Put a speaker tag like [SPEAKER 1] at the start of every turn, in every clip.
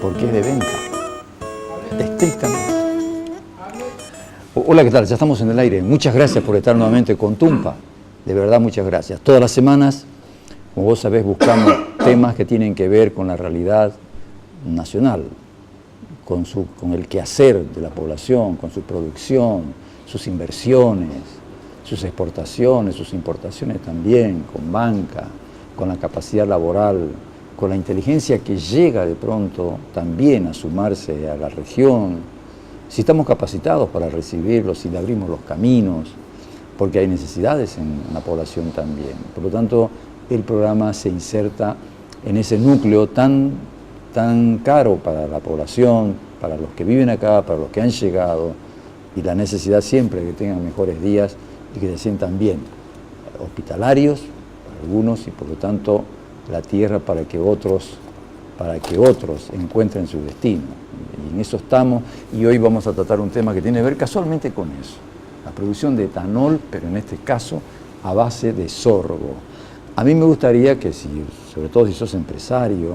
[SPEAKER 1] porque es de venta, estrictamente. Hola, ¿qué tal? Ya estamos en el aire. Muchas gracias por estar nuevamente con Tumpa. De verdad, muchas gracias. Todas las semanas, como vos sabés, buscamos temas que tienen que ver con la realidad nacional, con el quehacer de la población, con su producción, sus inversiones, sus exportaciones, sus importaciones también, con banca, con la capacidad laboral, con la inteligencia que llega de pronto también a sumarse a la región, si estamos capacitados para recibirlos, si le abrimos los caminos, porque hay necesidades en la población también. Por lo tanto, el programa se inserta en ese núcleo tan caro para la población, para los que viven acá, para los que han llegado, y la necesidad siempre de que tengan mejores días y que se sientan bien, hospitalarios para algunos, y por lo tanto la tierra para que otros encuentren su destino. Y en eso estamos, y hoy vamos a tratar un tema que tiene que ver casualmente con eso, la producción de etanol, pero en este caso a base de sorgo. A mí me gustaría que, sobre todo si sos empresario,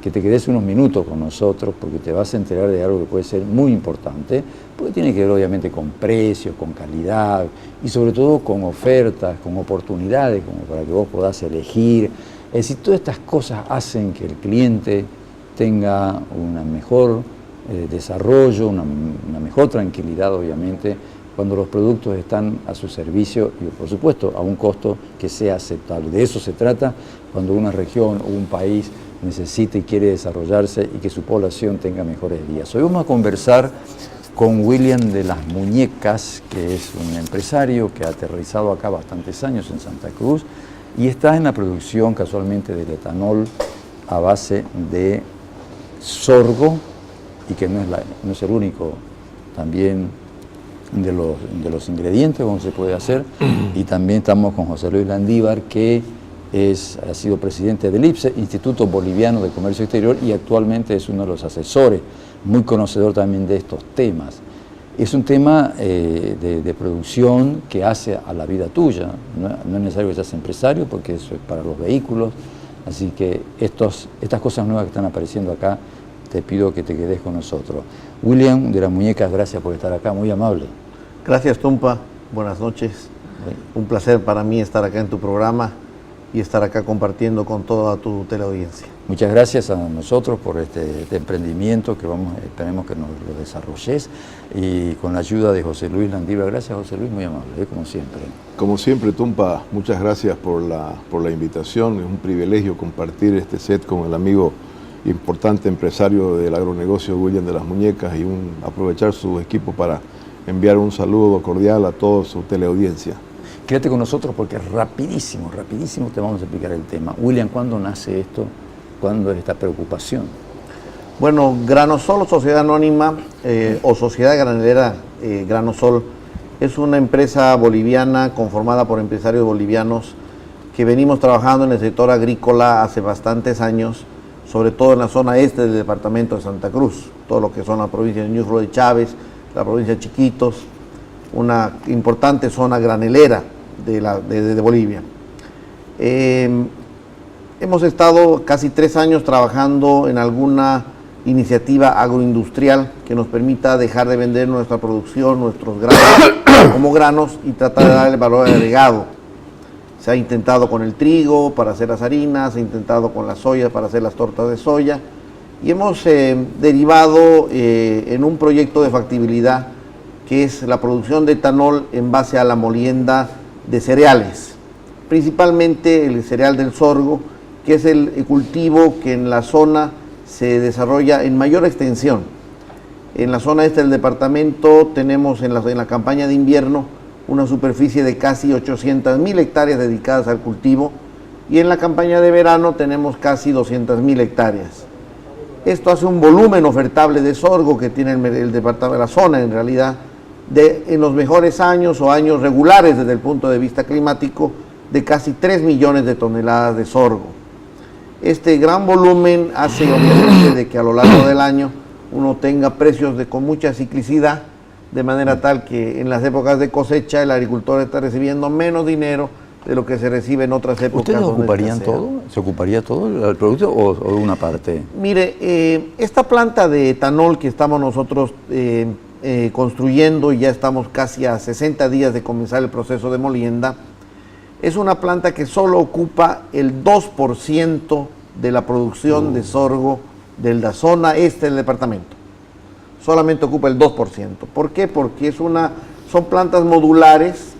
[SPEAKER 1] que te quedes unos minutos con nosotros, porque te vas a enterar de algo que puede ser muy importante, porque tiene que ver obviamente con precios, con calidad, y sobre todo con ofertas, con oportunidades, como para que vos podás elegir. Es decir, todas estas cosas hacen que el cliente tenga un mejor desarrollo, una mejor tranquilidad, obviamente, cuando los productos están a su servicio y, por supuesto, a un costo que sea aceptable. De eso se trata cuando una región o un país necesita y quiere desarrollarse y que su población tenga mejores días. Hoy vamos a conversar con William de las Muñecas, que es un empresario que ha aterrizado acá bastantes años en Santa Cruz y está en la producción casualmente del etanol a base de sorgo, y que no es el único también de los ingredientes como se puede hacer. Y también estamos con José Luis Landívar, que ha sido presidente del IPSE, Instituto Boliviano de Comercio Exterior, y actualmente es uno de los asesores, muy conocedor también de estos temas. Es un tema de producción que hace a la vida tuya, no es necesario que seas empresario, porque eso es para los vehículos, así que estas cosas nuevas que están apareciendo acá, te pido que te quedes con nosotros. William de las Muñecas, gracias por estar acá, muy amable.
[SPEAKER 2] Gracias, Tumpa, buenas noches. Un placer para mí estar acá en tu programa y estar acá compartiendo con toda tu teleaudiencia.
[SPEAKER 1] Muchas gracias a nosotros por este emprendimiento que esperemos que nos lo desarrolles, y con la ayuda de José Luis Landívar. Gracias, José Luis, muy amable, como siempre.
[SPEAKER 3] Como siempre, Tumpa, muchas gracias por la invitación. Es un privilegio compartir este set con el amigo importante empresario del agronegocio William de las Muñecas, y aprovechar su equipo para enviar un saludo cordial a toda su teleaudiencia.
[SPEAKER 1] Quédate con nosotros porque rapidísimo te vamos a explicar el tema. William, ¿cuándo nace esto? ¿Cuándo es esta preocupación?
[SPEAKER 2] Bueno, Granosol, Sociedad Anónima o Sociedad Granelera Granosol, es una empresa boliviana conformada por empresarios bolivianos que venimos trabajando en el sector agrícola hace bastantes años, sobre todo en la zona este del departamento de Santa Cruz, todo lo que son la provincia de Ñuflo de Chávez, la provincia de Chiquitos, una importante zona granelera de Bolivia. Hemos estado casi 3 años trabajando en alguna iniciativa agroindustrial que nos permita dejar de vender nuestra producción, nuestros granos como granos, y tratar de darle valor agregado. Se ha intentado con el trigo para hacer las harinas, se ha intentado con la soya para hacer las tortas de soya, y hemos derivado en un proyecto de factibilidad que es la producción de etanol en base a la molienda de cereales, principalmente el cereal del sorgo, que es el cultivo que en la zona se desarrolla en mayor extensión. En la zona este del departamento tenemos en la campaña de invierno una superficie de casi 800.000 hectáreas dedicadas al cultivo, y en la campaña de verano tenemos casi 200.000 hectáreas. Esto hace un volumen ofertable de sorgo que tiene el departamento, la zona en realidad, en los mejores años o años regulares desde el punto de vista climático, de casi 3 millones de toneladas de sorgo. Este gran volumen hace obviamente de que a lo largo del año uno tenga precios con mucha ciclicidad, de manera tal que en las épocas de cosecha el agricultor está recibiendo menos dinero de lo que se recibe en otras épocas.
[SPEAKER 1] ¿Ustedes
[SPEAKER 2] donde
[SPEAKER 1] ocuparían
[SPEAKER 2] escasea.
[SPEAKER 1] todo? ¿Se ocuparía todo el producto o una parte?
[SPEAKER 2] Mire, esta planta de etanol que estamos nosotros construyendo, y ya estamos casi a 60 días de comenzar el proceso de molienda, es una planta que solo ocupa el 2% de la producción de sorgo de la zona este del departamento. Solamente ocupa el 2%. ¿Por qué? Porque son plantas modulares.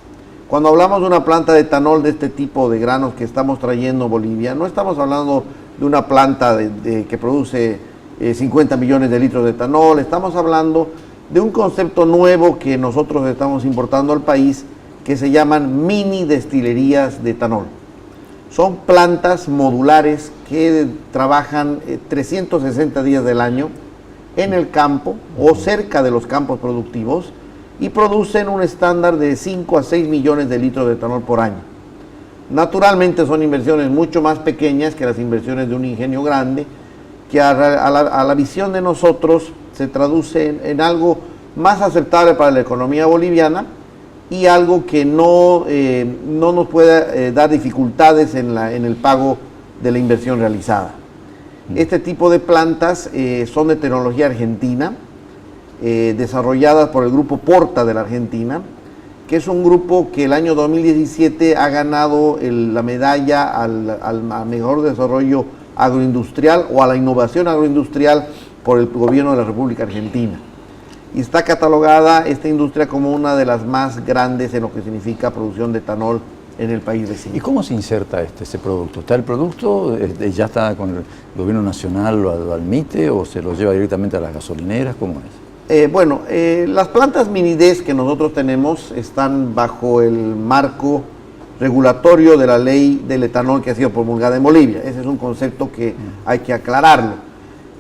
[SPEAKER 2] Cuando hablamos de una planta de etanol de este tipo de granos que estamos trayendo a Bolivia, no estamos hablando de una planta que produce 50 millones de litros de etanol, estamos hablando de un concepto nuevo que nosotros estamos importando al país, que se llaman mini destilerías de etanol. Son plantas modulares que trabajan 360 días del año en el campo o cerca de los campos productivos, y producen un estándar de 5 a 6 millones de litros de etanol por año. Naturalmente son inversiones mucho más pequeñas que las inversiones de un ingenio grande, que a la visión de nosotros se traduce en algo más aceptable para la economía boliviana y algo que no nos pueda dar dificultades en el pago de la inversión realizada. Este tipo de plantas son de tecnología argentina, desarrolladas por el grupo Porta de la Argentina, que es un grupo que el año 2017 ha ganado la medalla al mejor desarrollo agroindustrial o a la innovación agroindustrial por el gobierno de la República Argentina. Y está catalogada esta industria como una de las más grandes en lo que significa producción de etanol en el país vecino.
[SPEAKER 1] ¿Y cómo se inserta ese producto? ¿Está el producto, ya está con el gobierno nacional, lo admite o se lo lleva directamente a las gasolineras? ¿Cómo es?
[SPEAKER 2] Las plantas mini-DES que nosotros tenemos están bajo el marco regulatorio de la ley del etanol que ha sido promulgada en Bolivia. Ese es un concepto que hay que aclararlo.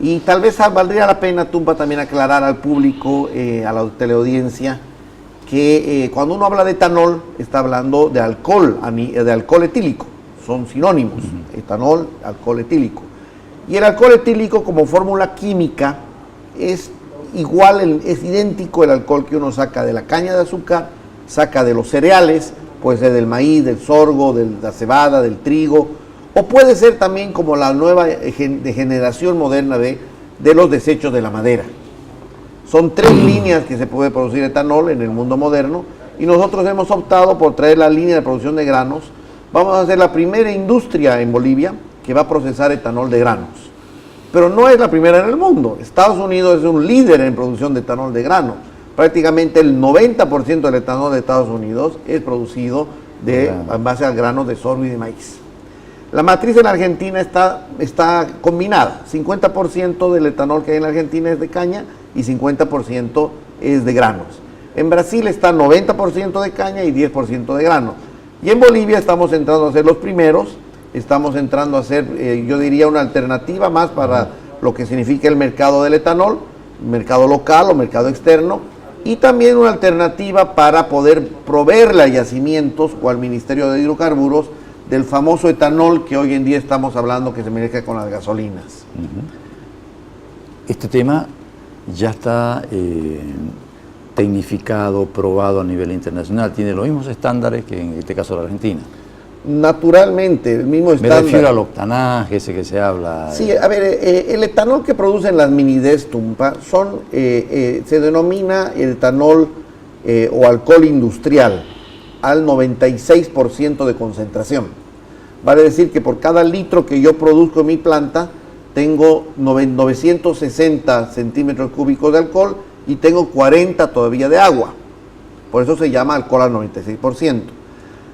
[SPEAKER 2] Y tal vez valdría la pena, Tumpa, también aclarar al público, a la teleaudiencia, que cuando uno habla de etanol, está hablando de alcohol etílico. Son sinónimos, etanol, alcohol etílico. Y el alcohol etílico como fórmula química es idéntico el alcohol que uno saca de la caña de azúcar, saca de los cereales, puede ser del maíz, del sorgo, de la cebada, del trigo, o puede ser también como la nueva generación moderna de los desechos de la madera. Son 3 líneas que se puede producir etanol en el mundo moderno, y nosotros hemos optado por traer la línea de producción de granos. Vamos a ser la primera industria en Bolivia que va a procesar etanol de granos. Pero no es la primera en el mundo. Estados Unidos es un líder en producción de etanol de grano. Prácticamente el 90% del etanol de Estados Unidos es producido en base al grano de sorgo y de maíz. La matriz en la Argentina está combinada. 50% del etanol que hay en la Argentina es de caña y 50% es de granos. En Brasil está 90% de caña y 10% de grano. Y en Bolivia estamos entrando a ser los primeros. Estamos entrando a ser, yo diría, una alternativa más para lo que significa el mercado del etanol, mercado local o mercado externo, y también una alternativa para poder proveerle a yacimientos o al Ministerio de Hidrocarburos del famoso etanol que hoy en día estamos hablando que se mezcla con las gasolinas.
[SPEAKER 1] Este tema ya está tecnificado, probado a nivel internacional, tiene los mismos estándares que en este caso la Argentina.
[SPEAKER 2] Naturalmente, el mismo estándar.
[SPEAKER 1] Me refiero al octanaje ese que se habla.
[SPEAKER 2] Sí, a ver, el etanol que producen las mini-DES, Tumpa, se denomina el etanol o alcohol industrial al 96% de concentración. Vale decir que por cada litro que yo produzco en mi planta, tengo 960 centímetros cúbicos de alcohol y tengo 40 todavía de agua. Por eso se llama alcohol al 96%.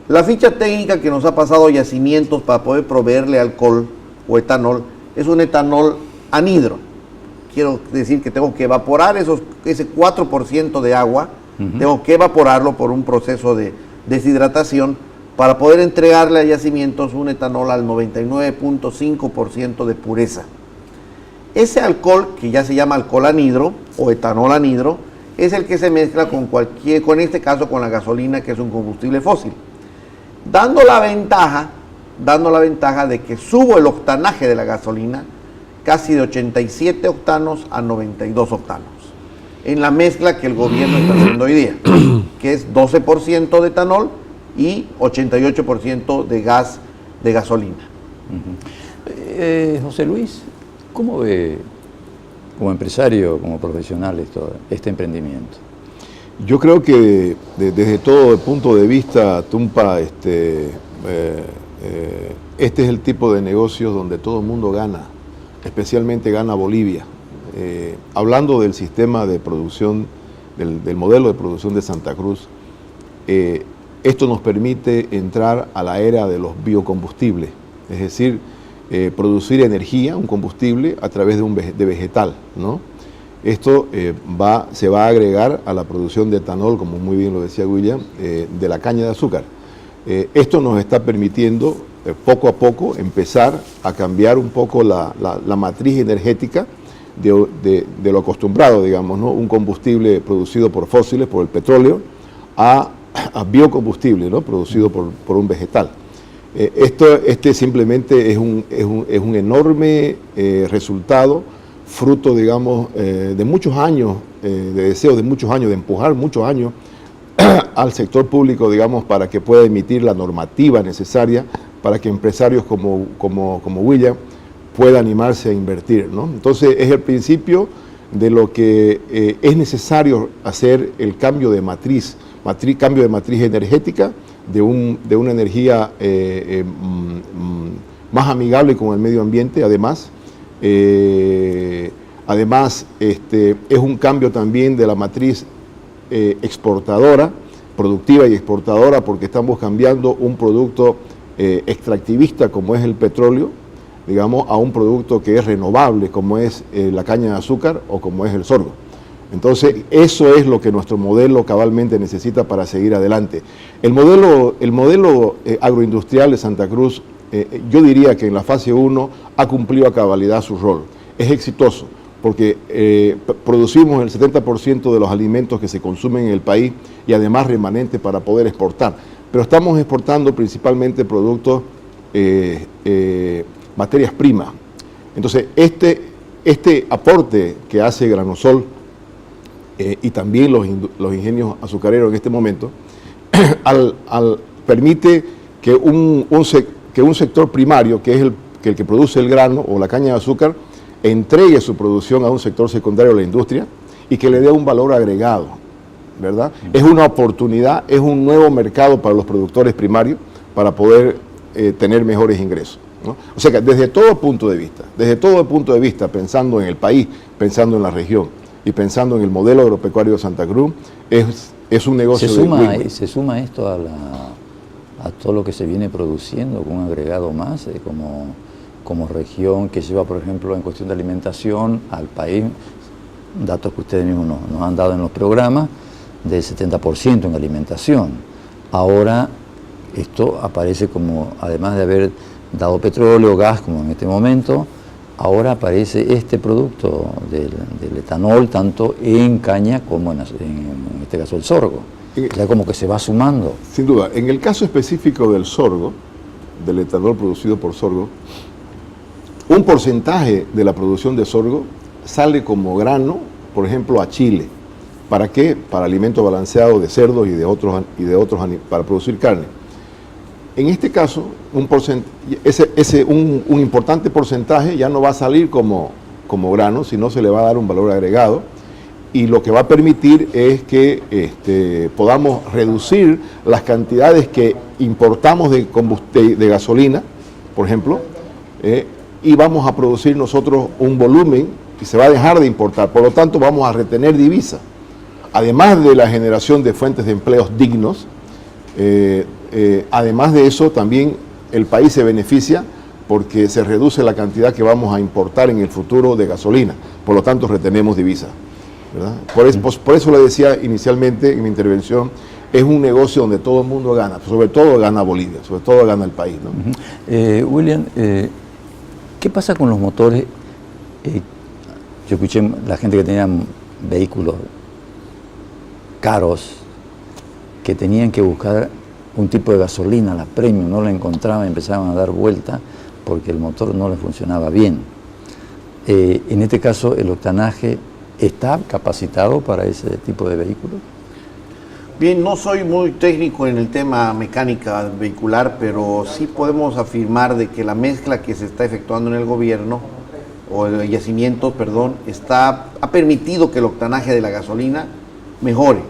[SPEAKER 2] La ficha técnica que nos ha pasado a yacimientos para poder proveerle alcohol o etanol es un etanol anhidro. Quiero decir que tengo que evaporar ese 4% de agua, tengo que evaporarlo por un proceso de deshidratación para poder entregarle a yacimientos un etanol al 99.5% de pureza. Ese alcohol, que ya se llama alcohol anhidro o etanol anhidro, es el que se mezcla con este caso con la gasolina, que es un combustible fósil. Dando la ventaja de que subo el octanaje de la gasolina casi de 87 octanos a 92 octanos en la mezcla que el gobierno está haciendo hoy día, que es 12% de etanol y 88% de gas de gasolina.
[SPEAKER 1] José Luis, ¿cómo ve como empresario, como profesional este emprendimiento?
[SPEAKER 3] Yo creo que desde todo el punto de vista, Tumpa, este es el tipo de negocios donde todo el mundo gana, especialmente gana Bolivia. Hablando del sistema de producción, del modelo de producción de Santa Cruz, esto nos permite entrar a la era de los biocombustibles, es decir, producir energía, un combustible, a través de vegetal, ¿no? Esto se va a agregar a la producción de etanol, como muy bien lo decía William, de la caña de azúcar. Esto nos está permitiendo poco a poco empezar a cambiar un poco la matriz energética de lo acostumbrado, digamos, ¿no? Un combustible producido por fósiles, por el petróleo, a biocombustible, ¿no? Producido por un vegetal. Este simplemente es un enorme resultado, fruto, digamos, de muchos años, de deseos de muchos años, de empujar muchos años al sector público, digamos, para que pueda emitir la normativa necesaria para que empresarios como William puedan animarse a invertir, ¿no? Entonces es el principio de lo que es necesario hacer el cambio de matriz energética, de una energía más amigable con el medio ambiente. Además, es un cambio también de la matriz exportadora, productiva y exportadora, porque estamos cambiando un producto extractivista como es el petróleo, digamos, a un producto que es renovable como es la caña de azúcar o como es el sorgo. Entonces, eso es lo que nuestro modelo cabalmente necesita para seguir adelante. El modelo agroindustrial de Santa Cruz, yo diría que en la fase 1 ha cumplido a cabalidad su rol. Es exitoso porque producimos el 70% de los alimentos que se consumen en el país y además remanente para poder exportar. Pero estamos exportando principalmente productos, materias primas. Entonces, este aporte que hace Granosol y también los ingenios azucareros en este momento, permite que un sector primario, que es el que produce el grano o la caña de azúcar, entregue su producción a un sector secundario de la industria y que le dé un valor agregado, ¿verdad? Es una oportunidad, es un nuevo mercado para los productores primarios para poder tener mejores ingresos, ¿no? O sea que desde todo punto de vista, pensando en el país, pensando en la región y pensando en el modelo agropecuario de Santa Cruz, es un negocio
[SPEAKER 1] ¿Se suma esto a todo lo que se viene produciendo con un agregado más como región que lleva, por ejemplo, en cuestión de alimentación al país, datos que ustedes mismos nos han dado en los programas, del 70% en alimentación? Ahora esto aparece como, además de haber dado petróleo, gas, como en este momento, ahora aparece este producto del etanol, tanto en caña como en este caso el sorgo. Ya como que se va sumando.
[SPEAKER 3] Sin duda. En el caso específico del sorgo, del etanol producido por sorgo, un porcentaje de la producción de sorgo sale como grano, por ejemplo, a Chile. ¿Para qué? Para alimento balanceado de cerdos y de otros para producir carne. En este caso, un importante porcentaje ya no va a salir como grano, sino se le va a dar un valor agregado, y lo que va a permitir es que podamos reducir las cantidades que importamos de gasolina, por ejemplo, y vamos a producir nosotros un volumen que se va a dejar de importar. Por lo tanto, vamos a retener divisa. Además de la generación de fuentes de empleos dignos, además de eso, también el país se beneficia porque se reduce la cantidad que vamos a importar en el futuro de gasolina. Por lo tanto, retenemos divisa, ¿verdad? Por eso le decía inicialmente en mi intervención, es un negocio donde todo el mundo gana, sobre todo gana Bolivia, sobre todo gana el país, ¿no?
[SPEAKER 1] William, ¿qué pasa con los motores? Yo escuché la gente que tenía vehículos caros, que tenían que buscar un tipo de gasolina, la premium, no la encontraban, empezaban a dar vuelta porque el motor no le funcionaba bien. En este caso, ¿el octanaje está capacitado para ese tipo de vehículos?
[SPEAKER 2] Bien, no soy muy técnico en el tema mecánica vehicular, pero sí podemos afirmar de que la mezcla que se está efectuando en el gobierno, o el yacimiento, perdón, ha permitido que el octanaje de la gasolina mejore.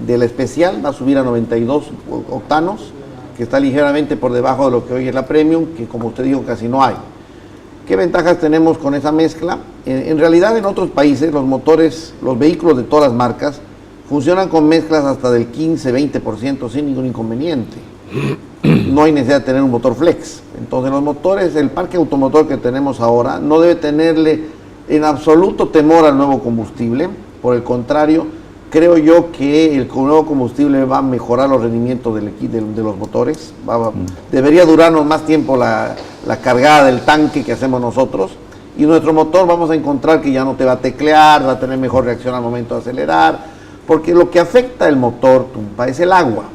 [SPEAKER 2] De la especial va a subir a 92 octanos, que está ligeramente por debajo de lo que hoy es la premium, que como usted dijo casi no hay. ¿Qué ventajas tenemos con esa mezcla? En realidad en otros países los motores, los vehículos de todas las marcas, funcionan con mezclas hasta del 15-20% sin ningún inconveniente. No hay necesidad de tener un motor flex. Entonces los motores, el parque automotor que tenemos ahora, no debe tenerle en absoluto temor al nuevo combustible. Por el contrario, creo yo que el nuevo combustible va a mejorar los rendimientos de los motores. Debería durarnos más tiempo la cargada del tanque que hacemos nosotros. Y nuestro motor vamos a encontrar que ya no te va a teclear, va a tener mejor reacción al momento de acelerar. Porque lo que afecta el motor, Tumpa, es el agua.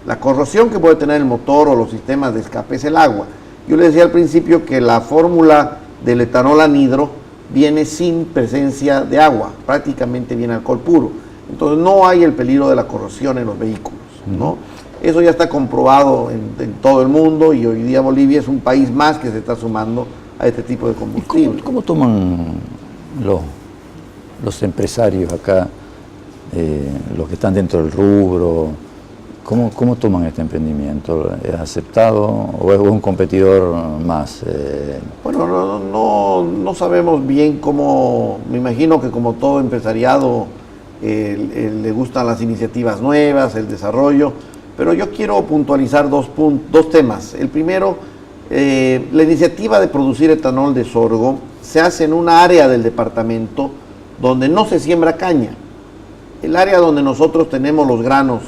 [SPEAKER 2] La corrosión que puede tener el motor o los sistemas de escape es el agua. Yo le decía al principio que la fórmula del etanol anhidro viene sin presencia de agua, prácticamente viene alcohol puro. Entonces no hay el peligro de la corrosión en los vehículos, ¿no? Eso ya está comprobado en todo el mundo y hoy día Bolivia es un país más que se está sumando a este tipo de combustible.
[SPEAKER 1] ¿Cómo toman los empresarios acá? Los que están dentro del rubro, ¿cómo toman este emprendimiento? ¿Es aceptado o es un competidor más?
[SPEAKER 2] Bueno, no sabemos bien cómo, me imagino que como todo empresariado le gustan las iniciativas nuevas, el desarrollo, pero yo quiero puntualizar dos temas. El primero, la iniciativa de producir etanol de sorgo se hace en una área del departamento donde no se siembra caña. El área donde nosotros tenemos los granos,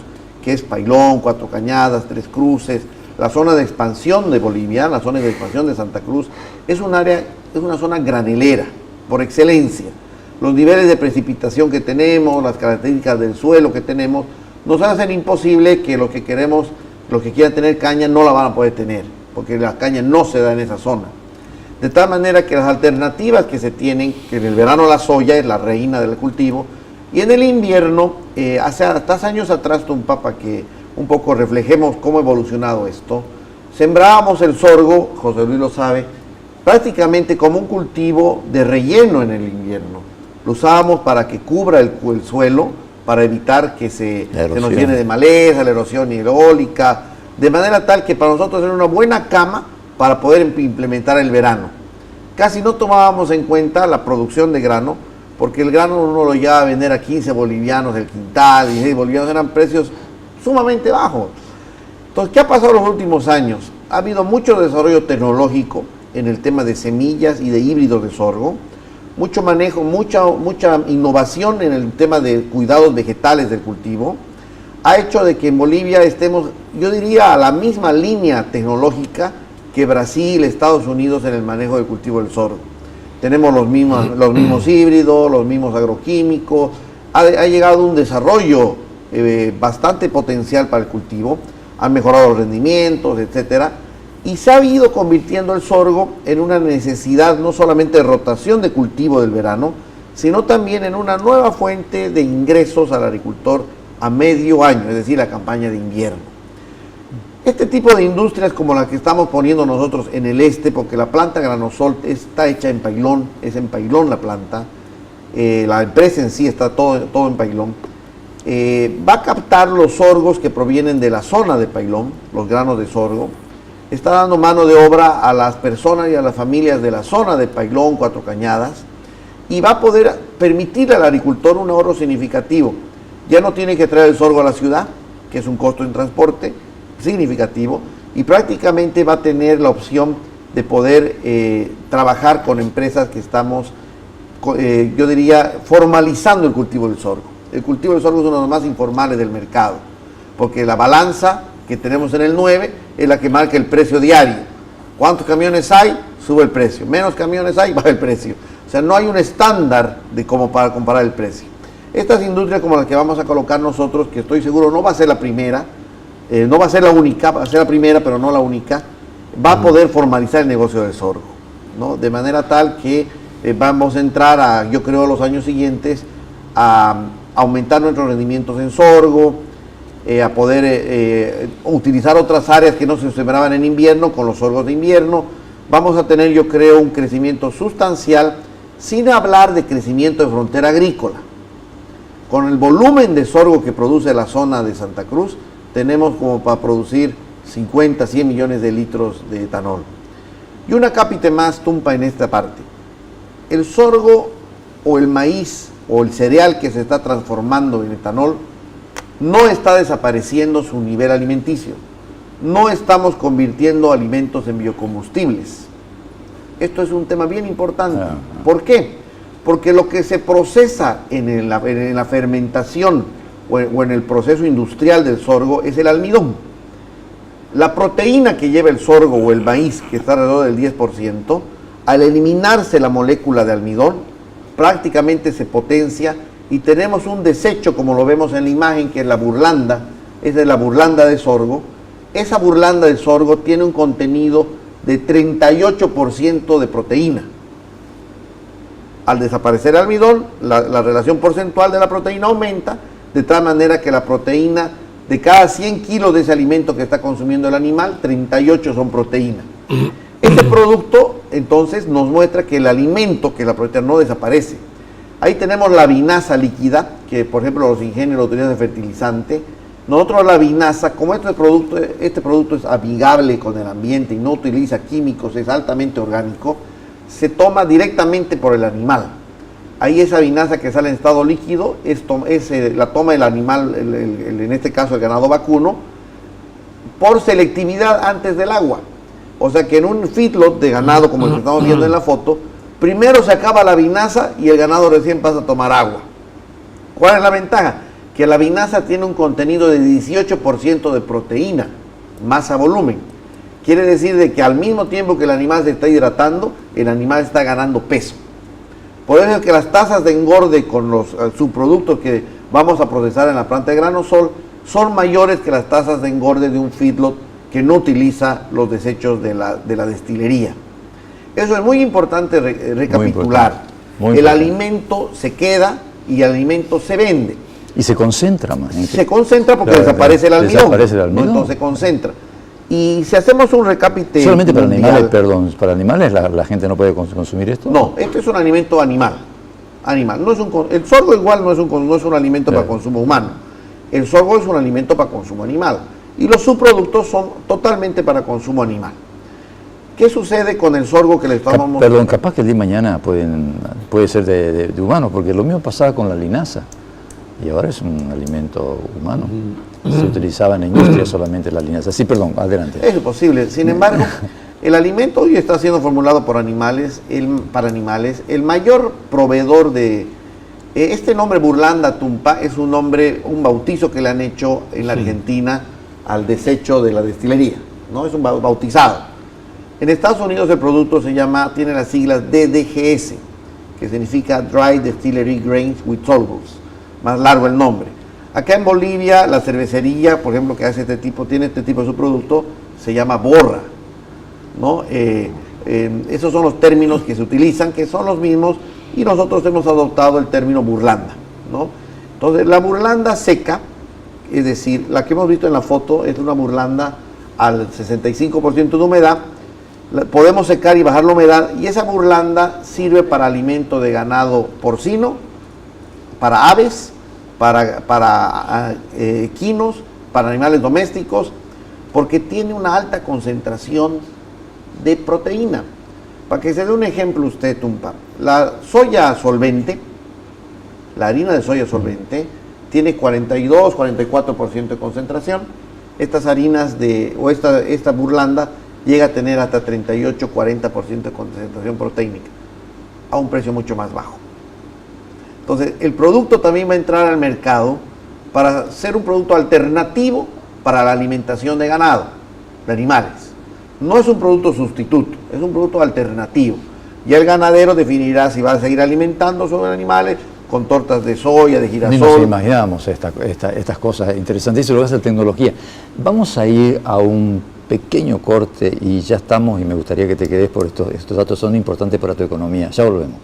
[SPEAKER 2] que es Pailón, Cuatro Cañadas, Tres Cruces, la zona de expansión de Bolivia, la zona de expansión de Santa Cruz, es una zona granelera, por excelencia. Los niveles de precipitación que tenemos, las características del suelo que tenemos, nos hacen imposible que los que quieran tener caña no la van a poder tener, porque la caña no se da en esa zona. De tal manera que las alternativas que se tienen, que en el verano la soya es la reina del cultivo, y en el invierno, hasta años atrás, Tumpa, para que un poco reflejemos cómo ha evolucionado esto, sembrábamos el sorgo, José Luis lo sabe, prácticamente como un cultivo de relleno en el invierno. Lo usábamos para que cubra el suelo, para evitar que se nos llene de maleza, la erosión eólica, de manera tal que para nosotros era una buena cama para poder implementar el verano. Casi no tomábamos en cuenta la producción de grano, porque el grano uno lo llevaba a vender a 15 bolivianos el quintal, 16 bolivianos, eran precios sumamente bajos. Entonces, ¿qué ha pasado en los últimos años? Ha habido mucho desarrollo tecnológico en el tema de semillas y de híbridos de sorgo, mucho manejo, mucha innovación en el tema de cuidados vegetales del cultivo, ha hecho de que en Bolivia estemos, yo diría, a la misma línea tecnológica que Brasil, Estados Unidos en el manejo del cultivo del sorgo. Tenemos los mismos híbridos, los mismos agroquímicos, ha llegado un desarrollo bastante potencial para el cultivo, han mejorado los rendimientos, etcétera, y se ha ido convirtiendo el sorgo en una necesidad no solamente de rotación de cultivo del verano, sino también en una nueva fuente de ingresos al agricultor a medio año, es decir, la campaña de invierno. Este tipo de industrias como la que estamos poniendo nosotros en el este, porque la planta Granosol está hecha en Pailón, es en Pailón la planta, la empresa en sí está todo en Pailón, va a captar los sorgos que provienen de la zona de Pailón, los granos de sorgo, está dando mano de obra a las personas y a las familias de la zona de Pailón, Cuatro Cañadas, y va a poder permitirle al agricultor un ahorro significativo. Ya no tiene que traer el sorgo a la ciudad, que es un costo en transporte significativo, y prácticamente va a tener la opción de poder trabajar con empresas que estamos, yo diría, formalizando el cultivo del sorgo. El cultivo del sorgo es uno de los más informales del mercado, porque la balanza que tenemos en el 9 es la que marca el precio diario. ¿Cuántos camiones hay? Sube el precio. Menos camiones hay, baja el precio. O sea, no hay un estándar de cómo para comparar el precio. Estas industrias como las que vamos a colocar nosotros, que estoy seguro no va a ser la primera, no va a ser la única, va a ser la primera, pero no la única, va a poder formalizar el negocio del sorgo, ¿no? De manera tal que vamos a entrar yo creo, los años siguientes a aumentar nuestros rendimientos en sorgo. a poder utilizar otras áreas que no se sembraban en invierno con los sorgos de invierno. Vamos a tener, yo creo, un crecimiento sustancial, sin hablar de crecimiento de frontera agrícola. Con el volumen de sorgo que produce la zona de Santa Cruz, tenemos como para producir 50, 100 millones de litros de etanol. Y una cápite más, Tumpa, en esta parte. El sorgo o el maíz o el cereal que se está transformando en etanol no está desapareciendo su nivel alimenticio. No estamos convirtiendo alimentos en biocombustibles. Esto es un tema bien importante. ¿Por qué? Porque lo que se procesa en la fermentación o en el proceso industrial del sorgo es el almidón. La proteína que lleva el sorgo o el maíz, que está alrededor del 10%, al eliminarse la molécula de almidón, prácticamente se potencia y tenemos un desecho, como lo vemos en la imagen, que es la burlanda, esa es la burlanda de sorgo. Esa burlanda de sorgo tiene un contenido de 38% de proteína. Al desaparecer el almidón, la relación porcentual de la proteína aumenta, de tal manera que la proteína, de cada 100 kilos de ese alimento que está consumiendo el animal, 38 son proteína. Este producto, entonces, nos muestra que el alimento, que la proteína no desaparece. Ahí tenemos la vinaza líquida, que por ejemplo los ingenieros utilizan de fertilizante. Nosotros la vinaza, como este producto es amigable con el ambiente y no utiliza químicos, es altamente orgánico, se toma directamente por el animal. Ahí esa vinaza que sale en estado líquido, la toma el animal, en este caso el ganado vacuno, por selectividad antes del agua. O sea que en un feedlot de ganado, como el que estamos viendo en la foto, primero se acaba la vinaza y el ganado recién pasa a tomar agua. ¿Cuál es la ventaja? Que la vinaza tiene un contenido de 18% de proteína, masa volumen. Quiere decir de que al mismo tiempo que el animal se está hidratando, el animal está ganando peso. Por eso es que las tasas de engorde con los subproductos que vamos a procesar en la planta de Granosol son mayores que las tasas de engorde de un feedlot que no utiliza los desechos de la destilería. Eso es muy importante recapitular. El alimento se queda y el alimento se vende.
[SPEAKER 1] Y se concentra más.
[SPEAKER 2] Se concentra porque desaparece el almidón.
[SPEAKER 1] Desaparece el almidón.
[SPEAKER 2] ¿No? Entonces se concentra. Y si hacemos un recapitulado.
[SPEAKER 1] Solamente para animales, perdón, para animales la gente no puede consumir esto.
[SPEAKER 2] No, esto es un alimento animal. No es el sorgo igual no es un alimento para consumo humano. El sorgo es un alimento para consumo animal. Y los subproductos son totalmente para consumo animal. ¿Qué sucede con el sorgo que le estamos mostrando?
[SPEAKER 1] Perdón, capaz que el día de mañana puede ser de humanos, porque lo mismo pasaba con la linaza. Y ahora es un alimento humano. Se utilizaba en la industria solamente la linaza. Sí, perdón, adelante.
[SPEAKER 2] Es posible. Sin embargo, el alimento hoy está siendo formulado por animales, para animales. El mayor proveedor de... este nombre Burlanda Tumpa es un bautizo que le han hecho en la Argentina al desecho de la destilería, ¿no? Es un bautizado. En Estados Unidos el producto tiene las siglas DDGS, que significa Dry Distillery Grains with Sorghums, más largo el nombre. Acá en Bolivia, la cervecería, por ejemplo, que hace tiene este tipo de su producto, se llama Borra, ¿no? Esos son los términos que se utilizan, que son los mismos, y nosotros hemos adoptado el término burlanda, ¿no? Entonces, la burlanda seca, es decir, la que hemos visto en la foto, es una burlanda al 65% de humedad. Podemos secar y bajar la humedad, y esa burlanda sirve para alimento de ganado porcino, para aves, para equinos, para animales domésticos, porque tiene una alta concentración de proteína. Para que se dé un ejemplo usted, Tumpa, la soya solvente, la harina de soya solvente, tiene 42-44% de concentración. Estas harinas esta burlanda llega a tener hasta 38-40% de concentración proteínica, a un precio mucho más bajo. Entonces, el producto también va a entrar al mercado para ser un producto alternativo para la alimentación de ganado, de animales. No es un producto sustituto, es un producto alternativo. Y el ganadero definirá si va a seguir alimentando a sus animales con tortas de soya, de girasol.
[SPEAKER 1] Ni nos imaginábamos estas cosas interesantísimas, lo que hace tecnología. Vamos a ir a un pequeño corte y ya estamos, y me gustaría que te quedes por estos datos son importantes para tu economía. Ya volvemos.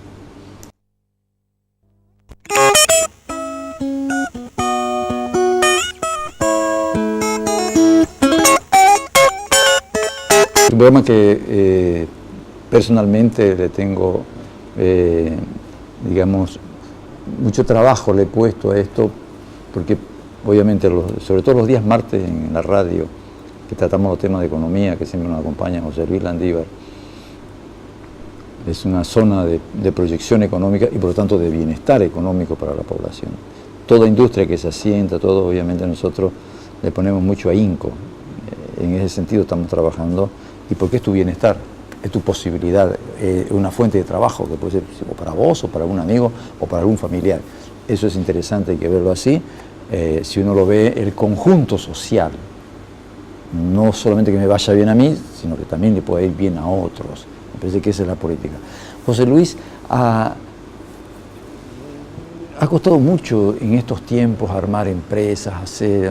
[SPEAKER 1] un programa que personalmente le tengo, digamos, mucho trabajo le he puesto a esto, porque obviamente, sobre todo los días martes en la radio, que tratamos los temas de economía, que siempre nos acompaña José Luis Landívar, es una zona de proyección económica y por lo tanto de bienestar económico para la población. Toda industria que se asienta, todo, obviamente nosotros le ponemos mucho ahínco. En ese sentido estamos trabajando. ¿Y porque es tu bienestar? Es tu posibilidad, una fuente de trabajo que puede ser o para vos, o para algún amigo, o para algún familiar. Eso es interesante, hay que verlo así. Si uno lo ve, el conjunto social, no solamente que me vaya bien a mí, sino que también le pueda ir bien a otros. Me parece que esa es la política. José Luis, ha costado mucho en estos tiempos armar empresas, hacer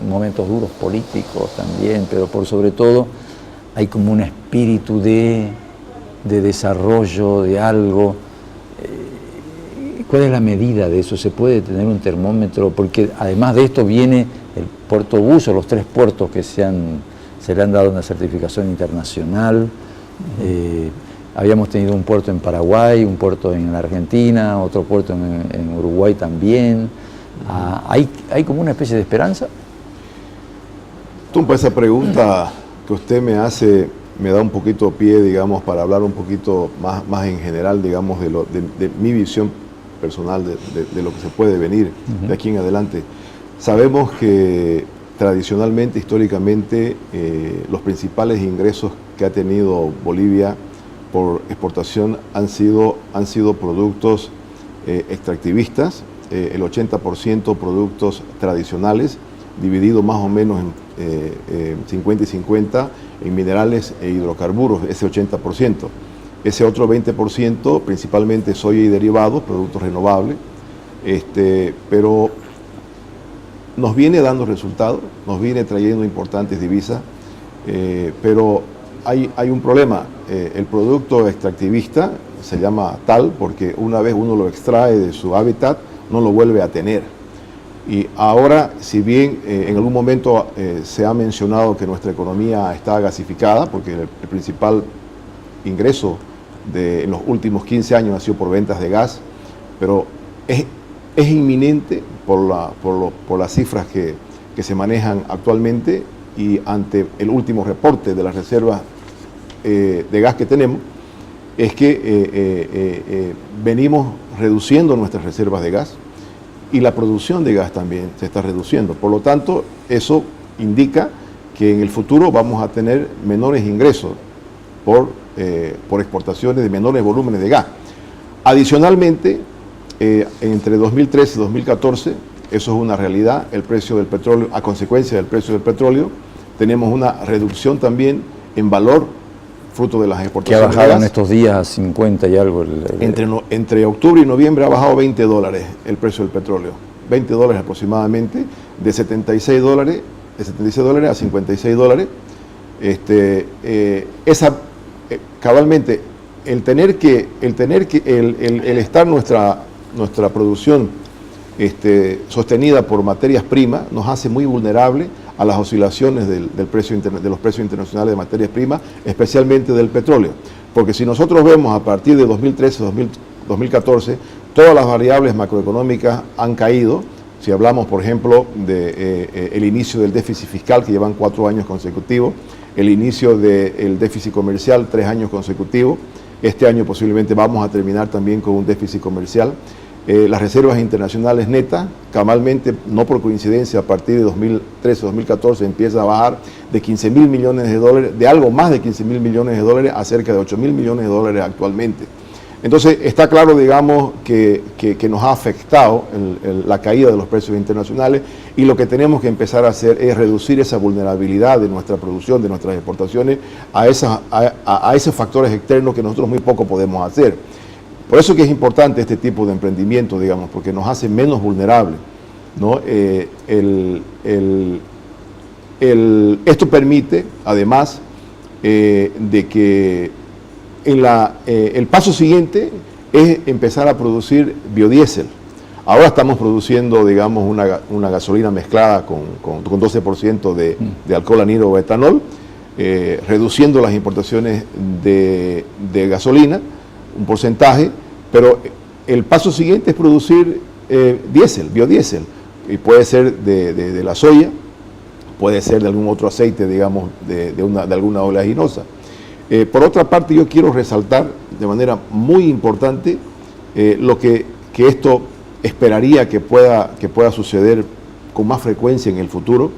[SPEAKER 1] momentos duros políticos también, pero por sobre todo hay como un espíritu de desarrollo de algo. ¿Cuál es la medida de eso? ¿Se puede tener un termómetro? Porque además de esto viene el puerto buzo, los 3 puertos que se le han dado una certificación internacional. Habíamos tenido un puerto en Paraguay, un puerto en la Argentina, otro puerto en Uruguay también. ¿Hay como una especie de esperanza?
[SPEAKER 3] Tumpa, esa pregunta que usted me hace me da un poquito pie, digamos, para hablar un poquito más en general, digamos, de mi visión personal de lo que se puede venir de aquí en adelante. Sabemos que tradicionalmente, históricamente, los principales ingresos que ha tenido Bolivia por exportación han sido productos extractivistas, el 80% productos tradicionales, dividido más o menos en 50 y 50 en minerales e hidrocarburos, ese 80%. Ese otro 20%, principalmente soya y derivados, productos renovables, pero nos viene dando resultados, nos viene trayendo importantes divisas, pero hay un problema. El producto extractivista se llama tal porque una vez uno lo extrae de su hábitat, no lo vuelve a tener. Y ahora, si bien en algún momento se ha mencionado que nuestra economía está gasificada, porque el principal ingreso en los últimos 15 años ha sido por ventas de gas, pero es inminente por las cifras que se manejan actualmente y ante el último reporte de las reservas de gas que tenemos, es que venimos reduciendo nuestras reservas de gas y la producción de gas también se está reduciendo. Por lo tanto, eso indica que en el futuro vamos a tener menores ingresos por exportaciones de menores volúmenes de gas. Adicionalmente, entre 2013 y 2014, eso es una realidad, el precio del petróleo, a consecuencia del precio del petróleo, tenemos una reducción también en valor, fruto de las exportaciones.
[SPEAKER 1] Que ha bajado en estos días a 50 y algo.
[SPEAKER 3] Entre octubre y noviembre ha bajado $20 el precio del petróleo, $20 aproximadamente, de $76 a $56. Cabalmente, el estar nuestra producción sostenida por materias primas nos hace muy vulnerable a las oscilaciones de los precios internacionales de materias primas, especialmente del petróleo. Porque si nosotros vemos a partir de 2013-2014, todas las variables macroeconómicas han caído. Si hablamos, por ejemplo, del inicio del déficit fiscal, que llevan 4 años consecutivos, el inicio del déficit comercial, 3 años consecutivos. Este año posiblemente vamos a terminar también con un déficit comercial. Las reservas internacionales netas, cabalmente, no por coincidencia, a partir de 2013-2014 empieza a bajar de $15.000 millones, de algo más de $15.000 millones a cerca de $8.000 millones actualmente. Entonces, está claro, digamos, que nos ha afectado la caída de los precios internacionales, y lo que tenemos que empezar a hacer es reducir esa vulnerabilidad de nuestra producción, de nuestras exportaciones, a esos factores externos que nosotros muy poco podemos hacer. Por eso que es importante este tipo de emprendimiento, digamos, porque nos hace menos vulnerables, ¿no? Esto permite, además, de que el paso siguiente es empezar a producir biodiesel. Ahora estamos produciendo, digamos, una gasolina mezclada con 12% de alcohol anhidro o etanol. reduciendo las importaciones de gasolina, un porcentaje, pero el paso siguiente es producir biodiesel, y puede ser de la soya, puede ser de algún otro aceite, digamos, de alguna oleaginosa. Por otra parte, yo quiero resaltar de manera muy importante lo que esto esperaría que pueda suceder con más frecuencia en el futuro.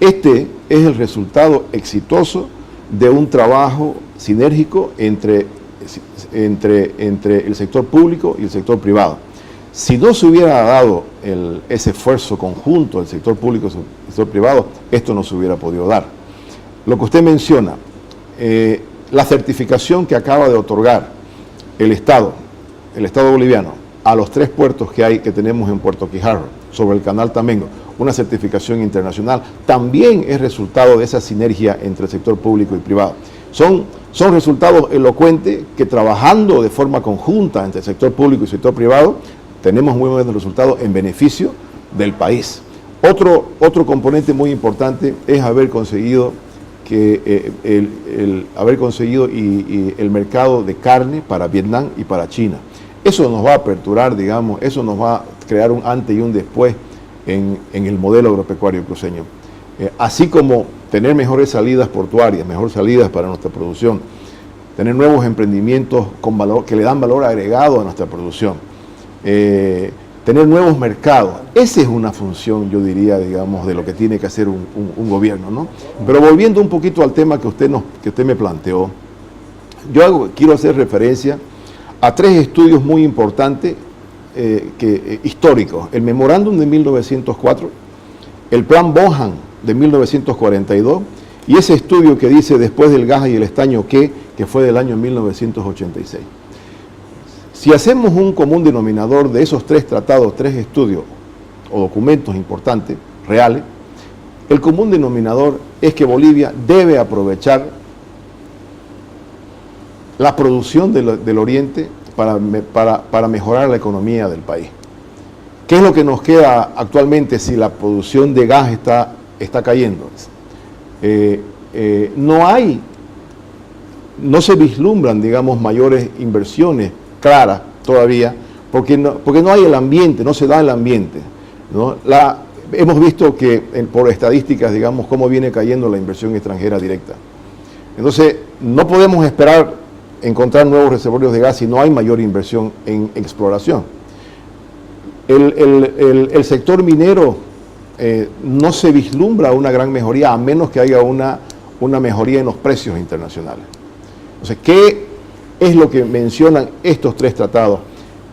[SPEAKER 3] Este es el resultado exitoso de un trabajo sinérgico entre el sector público y el sector privado. Si no se hubiera dado ese esfuerzo conjunto del sector público y el sector privado, esto no se hubiera podido dar. Lo que usted menciona, la certificación que acaba de otorgar el Estado boliviano a los 3 puertos que tenemos en Puerto Quijarro, sobre el canal Tamengo, una certificación internacional, también es resultado de esa sinergia entre el sector público y privado. Son resultados elocuentes que, trabajando de forma conjunta entre el sector público y el sector privado, tenemos muy buenos resultados en beneficio del país. Otro componente muy importante es haber conseguido el mercado de carne para Vietnam y para China. Eso nos va a aperturar, digamos, eso nos va a crear un antes y un después en el modelo agropecuario cruceño. Así como tener mejores salidas portuarias, mejores salidas para nuestra producción, tener nuevos emprendimientos con valor, que le dan valor agregado a nuestra producción, tener nuevos mercados. Esa es una función, yo diría, digamos, de lo que tiene que hacer un gobierno, ¿no? Pero volviendo un poquito al tema que usted me planteó, quiero hacer referencia a 3 estudios muy importantes históricos: el memorándum de 1904, el plan Bonham de 1942 y ese estudio que dice después del gas y el estaño que fue del año 1986. Si hacemos un común denominador de esos 3 tratados, 3 estudios o documentos importantes, reales, el común denominador es que Bolivia debe aprovechar la producción del Oriente para mejorar la economía del país. ¿Qué es lo que nos queda actualmente si la producción de gas está cayendo? No se vislumbran, digamos, mayores inversiones claras todavía, porque no hay el ambiente, no se da el ambiente, ¿no? Hemos visto que por estadísticas, digamos, cómo viene cayendo la inversión extranjera directa. Entonces, no podemos esperar encontrar nuevos reservorios de gas si no hay mayor inversión en exploración. El sector minero no se vislumbra una gran mejoría a menos que haya una mejoría en los precios internacionales. Entonces, ¿qué es lo que mencionan estos 3 tratados?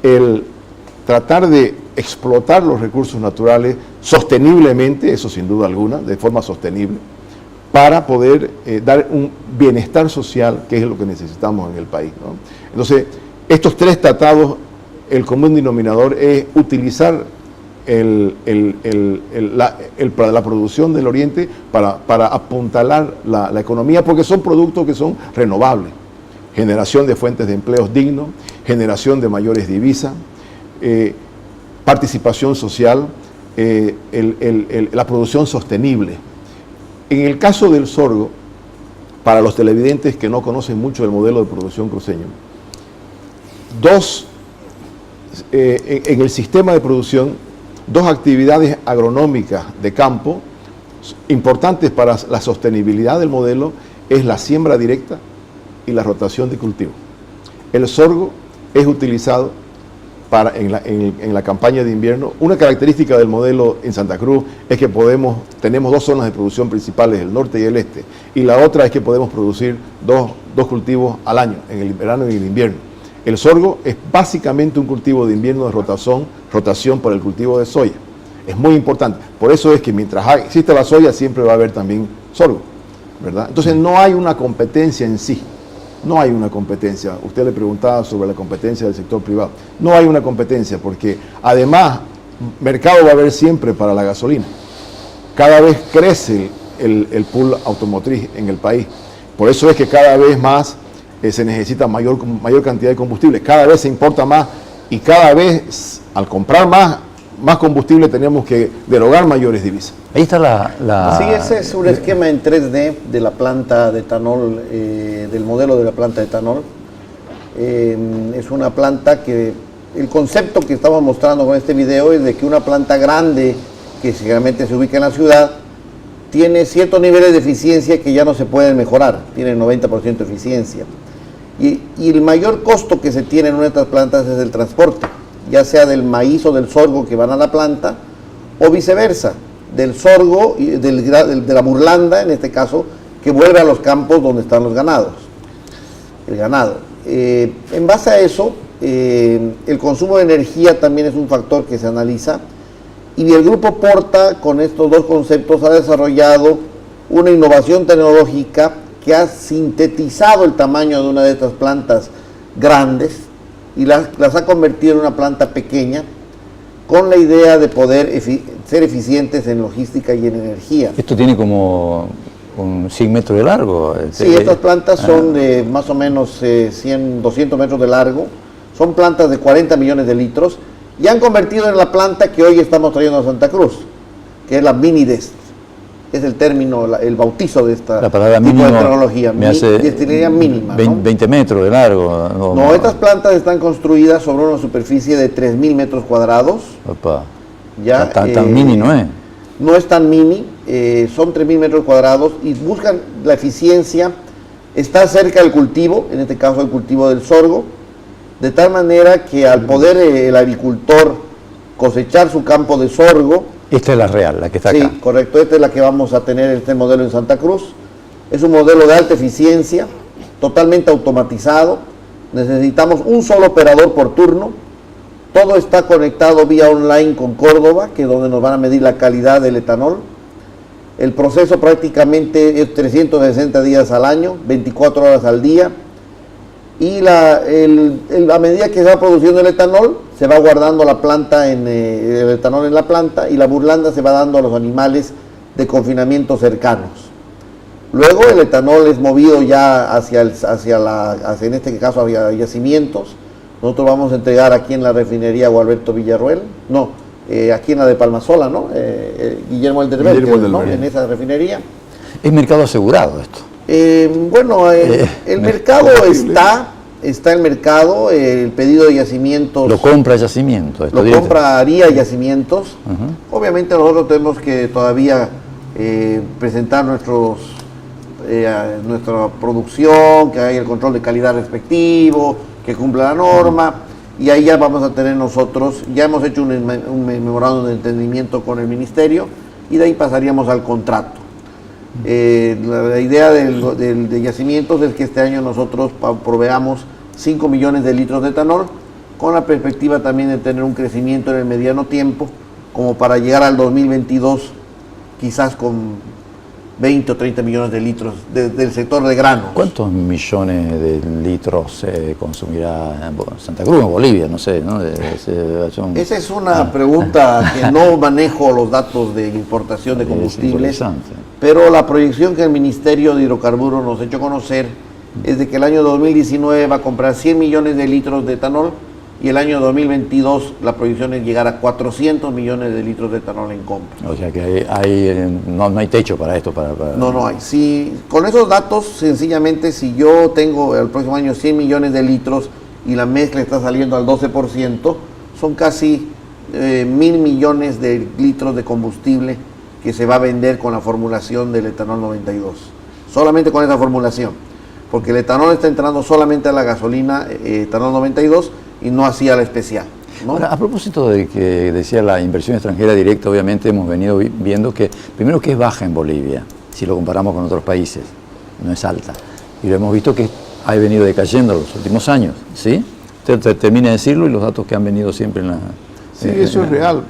[SPEAKER 3] El tratar de explotar los recursos naturales sosteniblemente, eso sin duda alguna, de forma sostenible, para poder dar un bienestar social, que es lo que necesitamos en el país, ¿no? Entonces, estos 3 tratados, el común denominador es utilizar la producción del Oriente para apuntalar la economía, porque son productos que son renovables. Generación de fuentes de empleos dignos, generación de mayores divisas, participación social, la producción sostenible. En el caso del sorgo, para los televidentes que no conocen mucho el modelo de producción cruceño, en el sistema de producción, 2 actividades agronómicas de campo importantes para la sostenibilidad del modelo es la siembra directa y la rotación de cultivo. El sorgo es utilizado en la campaña de invierno. Una característica del modelo en Santa Cruz es que tenemos 2 zonas de producción principales, el norte y el este, y la otra es que podemos producir dos cultivos al año, en el verano y en el invierno. El sorgo es básicamente un cultivo de invierno de rotación para el cultivo de soya. Es muy importante. Por eso es que mientras exista la soya siempre va a haber también sorgo, ¿verdad? Entonces no hay una competencia en sí. No hay una competencia. Usted le preguntaba sobre la competencia del sector privado. No hay una competencia porque además mercado va a haber siempre para la gasolina. Cada vez crece el pool automotriz en el país. Por eso es que cada vez más se necesita mayor cantidad de combustible. Cada vez se importa más y cada vez al comprar más más combustible teníamos que derogar mayores divisas.
[SPEAKER 1] Ahí está la...
[SPEAKER 2] Sí, ese es un esquema en 3D de la planta de etanol, del modelo de la planta de etanol. Es una planta que, el concepto que estamos mostrando con este video es de que una planta grande, que generalmente se ubica en la ciudad, tiene ciertos niveles de eficiencia que ya no se pueden mejorar, tiene 90% de eficiencia. Y el mayor costo que se tiene en una de estas plantas es el transporte, ya sea del maíz o del sorgo que van a la planta, o viceversa, del sorgo y de la burlanda, en este caso, que vuelve a los campos donde están los ganados, el ganado. En base a eso, el consumo de energía también es un factor que se analiza, y el Grupo Porta, con estos dos conceptos, ha desarrollado una innovación tecnológica que ha sintetizado el tamaño de una de estas plantas grandes y las ha convertido en una planta pequeña, con la idea de poder ser eficientes en logística y en energía.
[SPEAKER 1] Esto tiene como un 100 metros de largo.
[SPEAKER 2] Sí, estas plantas son de más o menos 100, 200 metros de largo, son plantas de 40 millones de litros, y han convertido en la planta que hoy estamos trayendo a Santa Cruz, que es la Minidest. Es el término, el bautizo de esta tipo de tecnología, destilería mínima.
[SPEAKER 1] 20 metros de largo.
[SPEAKER 2] No, estas plantas están construidas sobre una superficie de 3.000 metros cuadrados.
[SPEAKER 1] Opa.
[SPEAKER 2] Ya,
[SPEAKER 1] tan mini no es.
[SPEAKER 2] No es tan mini, son 3.000 metros cuadrados y buscan la eficiencia, estar cerca del cultivo, en este caso el cultivo del sorgo, de tal manera que al poder el agricultor cosechar su campo de sorgo.
[SPEAKER 1] Esta es la real, la que está acá.
[SPEAKER 2] Sí, correcto, esta es la que vamos a tener, este modelo en Santa Cruz. Es un modelo de alta eficiencia, totalmente automatizado. Necesitamos un solo operador por turno. Todo está conectado vía online con Córdoba, que es donde nos van a medir la calidad del etanol. El proceso prácticamente es 360 días al año, 24 horas al día. Y a medida que se va produciendo el etanol, se va guardando la planta el etanol en la planta, y la burlanda se va dando a los animales de confinamiento cercanos. Luego el etanol es movido ya hacia en este caso hacia yacimientos. Nosotros vamos a entregar aquí en la refinería Gualberto Villarruel, aquí en la de Palmasola, ¿no? Guillermo Elderbel, ¿no? En esa refinería.
[SPEAKER 1] Es mercado asegurado esto.
[SPEAKER 2] El mercado está el mercado, el pedido de yacimientos.
[SPEAKER 1] Lo compra Yacimientos.
[SPEAKER 2] Lo compraría Yacimientos. Obviamente nosotros tenemos que todavía presentar nuestra producción, que haya el control de calidad respectivo, que cumpla la norma, y ahí ya vamos a tener nosotros, ya hemos hecho un memorándum de entendimiento con el ministerio, y de ahí pasaríamos al contrato. La idea de Yacimientos es que este año nosotros proveamos 5 millones de litros de etanol, con la perspectiva también de tener un crecimiento en el mediano tiempo, como para llegar al 2022 quizás con 20 o 30 millones de litros del sector de granos.
[SPEAKER 1] ¿Cuántos millones de litros consumirá Santa Cruz o Bolivia? No sé, ¿no?
[SPEAKER 2] Esa es una pregunta que no manejo los datos de importación de combustibles, pero la proyección que el Ministerio de Hidrocarburos nos ha hecho conocer es de que el año 2019 va a comprar 100 millones de litros de etanol, y el año 2022 la proyección es llegar a 400 millones de litros de etanol en compra.
[SPEAKER 1] O sea que no hay techo para esto.
[SPEAKER 2] No hay. Con esos datos, sencillamente, si yo tengo el próximo año 100 millones de litros y la mezcla está saliendo al 12%, son casi 1.000 millones de litros de combustible que se va a vender con la formulación del etanol 92. Solamente con esa formulación. Porque el etanol está entrando solamente a la gasolina etanol 92, y no hacía la especial, ¿no?
[SPEAKER 1] Ahora, a propósito de que decía la inversión extranjera directa, obviamente hemos venido viendo que, primero, que es baja en Bolivia, si lo comparamos con otros países, no es alta. Y lo hemos visto que ha venido decayendo en los últimos años, ¿sí? Usted termina de decirlo, y los datos que han venido siempre en la...
[SPEAKER 3] Sí, eso es real.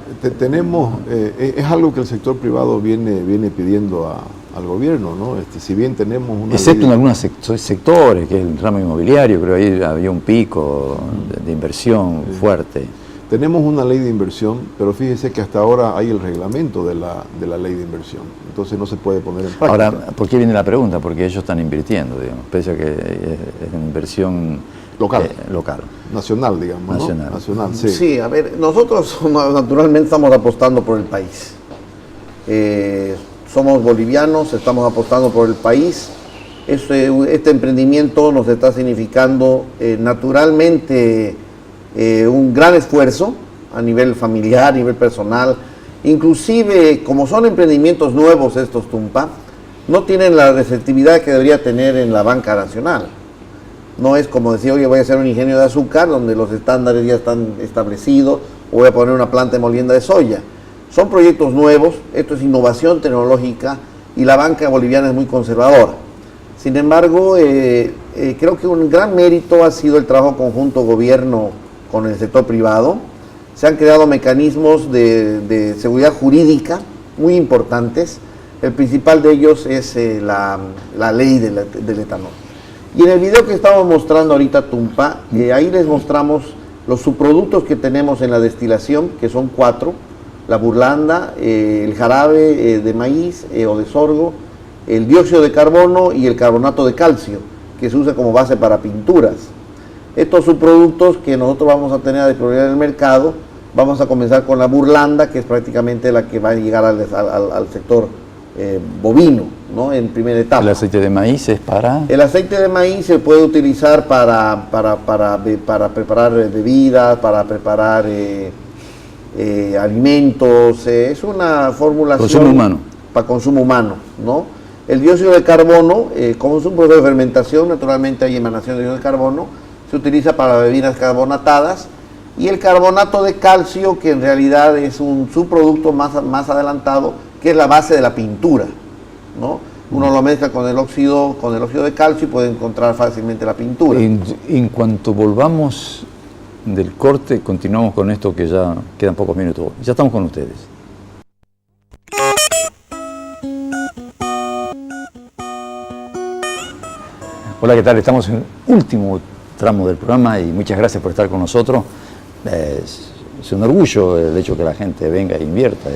[SPEAKER 3] Es algo que el sector privado viene pidiendo al gobierno, ¿no? Si bien tenemos una...
[SPEAKER 1] Excepto en algunos sectores, que es el ramo inmobiliario, creo que ahí había un pico de inversión fuerte.
[SPEAKER 3] Tenemos una ley de inversión, pero fíjese que hasta ahora hay el reglamento de la ley de inversión, entonces no se puede poner en práctica.
[SPEAKER 1] Ahora, ¿por qué viene la pregunta? Porque ellos están invirtiendo, digamos, pese a que es una inversión
[SPEAKER 3] Local.
[SPEAKER 1] Local.
[SPEAKER 3] Nacional, digamos,
[SPEAKER 1] Nacional.
[SPEAKER 3] ¿no? Nacional, sí.
[SPEAKER 2] Sí, a ver, nosotros naturalmente estamos apostando por el país. Somos bolivianos, estamos apostando por el país. Este emprendimiento nos está significando naturalmente un gran esfuerzo a nivel familiar, a nivel personal. Inclusive, como son emprendimientos nuevos estos, Tumpa, no tienen la receptividad que debería tener en la banca nacional. No es como decir, oye, voy a hacer un ingenio de azúcar donde los estándares ya están establecidos, o voy a poner una planta de molienda de soya. Son proyectos nuevos, esto es innovación tecnológica y la banca boliviana es muy conservadora. Sin embargo, creo que un gran mérito ha sido el trabajo conjunto gobierno con el sector privado. Se han creado mecanismos de seguridad jurídica muy importantes. El principal de ellos es la ley del etanol. Y en el video que estamos mostrando ahorita, Tumpa, ahí les mostramos los subproductos que tenemos en la destilación, que son 4. La burlanda, el jarabe de maíz o de sorgo, el dióxido de carbono y el carbonato de calcio, que se usa como base para pinturas. Estos subproductos que nosotros vamos a tener a disponibilidad en el mercado, vamos a comenzar con la burlanda, que es prácticamente la que va a llegar al sector bovino, ¿no? En primera etapa.
[SPEAKER 1] ¿El aceite de maíz es para...?
[SPEAKER 2] El aceite de maíz se puede utilizar para preparar bebidas, para preparar alimentos, es una formulación...
[SPEAKER 1] Consumo humano.
[SPEAKER 2] Para consumo humano, ¿no? El dióxido de carbono, como es un proceso de fermentación, naturalmente hay emanación de dióxido de carbono, se utiliza para bebidas carbonatadas, y el carbonato de calcio, que en realidad es un subproducto más adelantado, que es la base de la pintura, ¿no? Uno lo mezcla con el óxido de calcio y puede encontrar fácilmente la pintura.
[SPEAKER 1] En cuanto volvamos del corte, continuamos con esto que ya quedan pocos minutos. Ya estamos con ustedes. Hola, ¿qué tal? Estamos en el último tramo del programa y muchas gracias por estar con nosotros. Es un orgullo el hecho que la gente venga e invierta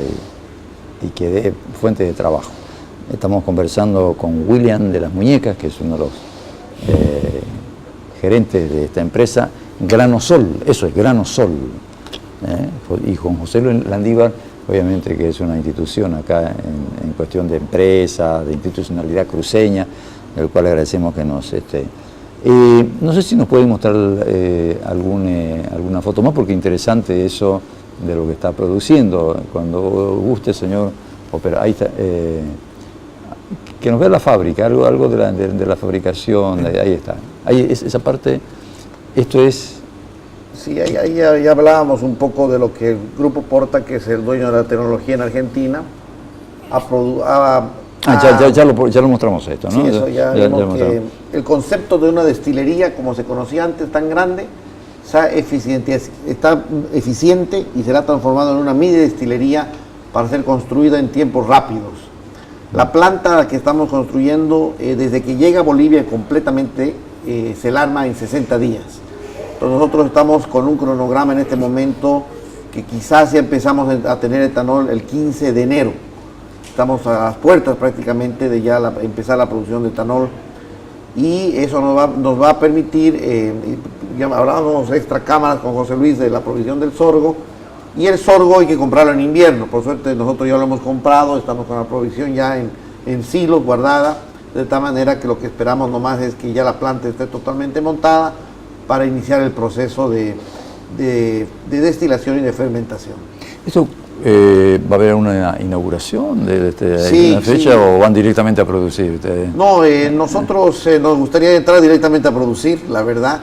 [SPEAKER 1] y que dé fuente de trabajo. Estamos conversando con William de las Muñecas, que es uno de los gerentes de esta empresa, Granosol, eso es Granosol, y con José Luis Landívar, obviamente que es una institución acá en cuestión de empresa, de institucionalidad cruceña, del cual agradecemos que nos... no sé si nos pueden mostrar alguna foto más, porque interesante eso de lo que está produciendo. Cuando guste, señor Opera, ahí está, que nos vea la fábrica, algo de la fabricación, ahí está. Ahí esa parte, esto es...
[SPEAKER 2] Sí, ahí ya hablábamos un poco de lo que el Grupo Porta, que es el dueño de la tecnología en Argentina,
[SPEAKER 1] ya lo mostramos esto, ¿no?
[SPEAKER 2] Sí, eso ya que el concepto de una destilería, como se conocía antes, tan grande, está eficiente y será transformado en una mini destilería para ser construida en tiempos rápidos. La planta que estamos construyendo, desde que llega a Bolivia completamente, se la arma en 60 días. Entonces nosotros estamos con un cronograma en este momento que quizás ya empezamos a tener etanol el 15 de enero. Estamos a las puertas prácticamente de ya empezar la producción de etanol, y eso nos va a permitir, ya hablábamos extra cámaras con José Luis de la provisión del sorgo, y el sorgo hay que comprarlo en invierno. Por suerte nosotros ya lo hemos comprado, estamos con la provisión ya en silos guardada, de tal manera que lo que esperamos nomás es que ya la planta esté totalmente montada para iniciar el proceso de destilación y de fermentación.
[SPEAKER 1] ¿Esto va a haber una inauguración de una fecha, sí, o van directamente a producir ustedes?
[SPEAKER 2] No, nosotros nos gustaría entrar directamente a producir, la verdad,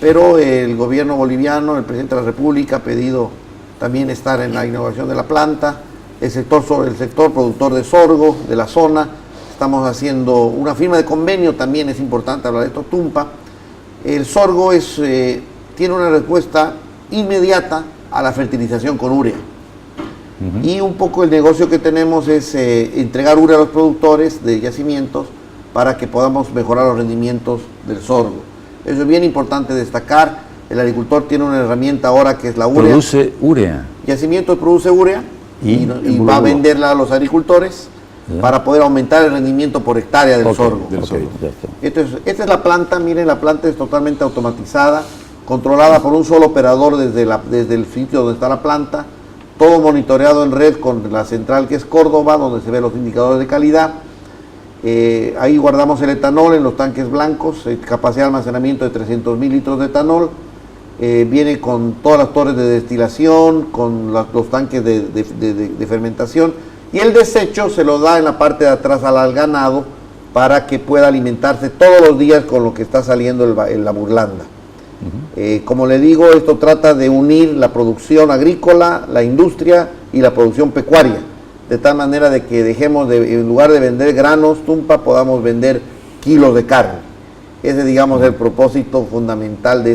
[SPEAKER 2] pero el gobierno boliviano, el presidente de la República, ha pedido también estar en la inauguración de la planta. El sector productor de sorgo de la zona, estamos haciendo una firma de convenio, también es importante hablar de esto, Tumpa. El sorgo tiene una respuesta inmediata a la fertilización con urea. Y un poco el negocio que tenemos es entregar urea a los productores de yacimientos para que podamos mejorar los rendimientos del sorgo. Eso es bien importante destacar. El agricultor tiene una herramienta ahora que es la urea.
[SPEAKER 1] ¿Produce urea?
[SPEAKER 2] Yacimientos produce urea y va a venderla a los agricultores. para poder aumentar el rendimiento por hectárea del sorgo.
[SPEAKER 3] del sorgo.
[SPEAKER 1] Ya está.
[SPEAKER 2] Esta es la planta, miren, la planta es totalmente automatizada, controlada por un solo operador desde el sitio donde está la planta, todo monitoreado en red con la central que es Córdoba, donde se ven los indicadores de calidad. Ahí guardamos el etanol en los tanques blancos, capacidad de almacenamiento de 300.000 litros de etanol. Viene con todas las torres de destilación, con los tanques de fermentación, y el desecho se lo da en la parte de atrás al ganado para que pueda alimentarse todos los días con lo que está saliendo en la burlanda. Como le digo, esto trata de unir la producción agrícola, la industria y la producción pecuaria, de tal manera de que dejemos en lugar de vender granos, Tumpa, podamos vender kilos de carne. Ese, digamos, es el propósito fundamental de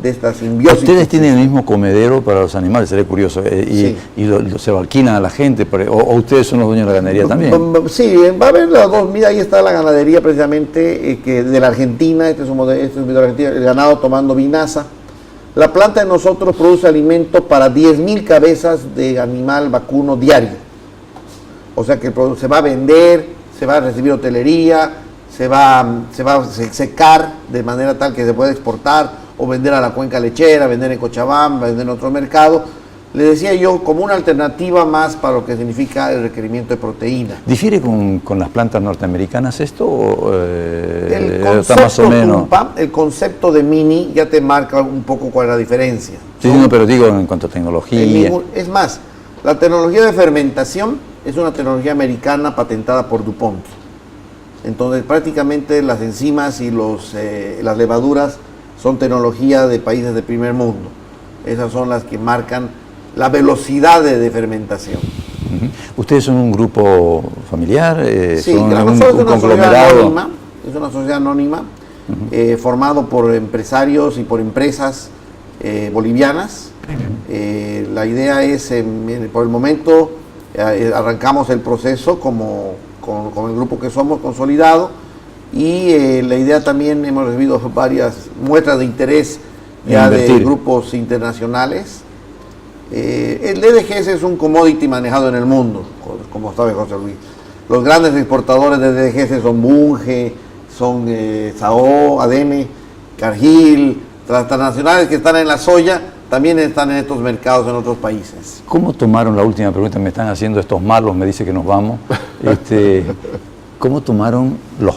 [SPEAKER 2] esta simbiosis.
[SPEAKER 1] ¿Ustedes tienen el mismo comedero para los animales? Sería curioso.
[SPEAKER 2] Sí.
[SPEAKER 1] Y se lo alquilan a la gente, o ustedes son los dueños de la ganadería también.
[SPEAKER 2] Sí, va a haber las dos. Mira, ahí está la ganadería precisamente que de la Argentina, este es de la Argentina, el ganado tomando vinaza. La planta de nosotros produce alimento para 10.000 cabezas de animal vacuno diario. O sea que se va a vender, se va a recibir hotelería, se va a secar de manera tal que se pueda exportar o vender a la cuenca lechera, vender en Cochabamba, vender en otro mercado. Le decía yo, como una alternativa más para lo que significa el requerimiento de proteína.
[SPEAKER 1] ¿Difiere con las plantas norteamericanas esto? ¿O,
[SPEAKER 2] El
[SPEAKER 1] está más o menos?
[SPEAKER 2] Tumpa, el concepto de mini ya te marca un poco cuál es la diferencia.
[SPEAKER 1] Sí, no, pero digo en cuanto a tecnología.
[SPEAKER 2] Es más, la tecnología de fermentación es una tecnología americana patentada por DuPont. Entonces prácticamente las enzimas y las levaduras son tecnología de países de primer mundo. Esas son las que marcan la velocidad de fermentación.
[SPEAKER 1] ¿Ustedes son un grupo familiar?
[SPEAKER 2] Sí,
[SPEAKER 1] ¿son
[SPEAKER 2] nosotros
[SPEAKER 1] un
[SPEAKER 2] es una sociedad
[SPEAKER 1] conglomerado?
[SPEAKER 2] anónima, es una sociedad anónima formado por empresarios y por empresas bolivianas. La idea es, por el momento, arrancamos el proceso con el grupo que somos consolidado, y la idea también, hemos recibido varias muestras de interés ya de grupos internacionales. El DDGS es un commodity manejado en el mundo, como sabe José Luis. Los grandes exportadores de DDGS son Bunge, son SAO, ADM, Cargill. Las transnacionales que están en la soya también están en estos mercados en otros países.
[SPEAKER 1] ¿Cómo tomaron, la última pregunta me están haciendo estos malos, me dice que nos vamos, ¿cómo tomaron los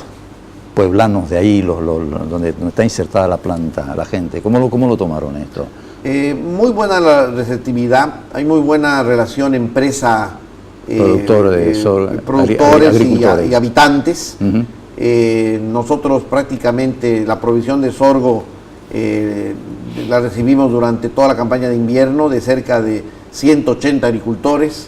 [SPEAKER 1] pueblanos de ahí, donde está insertada la planta, la gente? ¿Cómo lo tomaron esto?
[SPEAKER 2] Muy buena la receptividad, hay muy buena relación empresa,
[SPEAKER 1] productores
[SPEAKER 2] y habitantes. Nosotros prácticamente la provisión de sorgo la recibimos durante toda la campaña de invierno de cerca de 180 agricultores.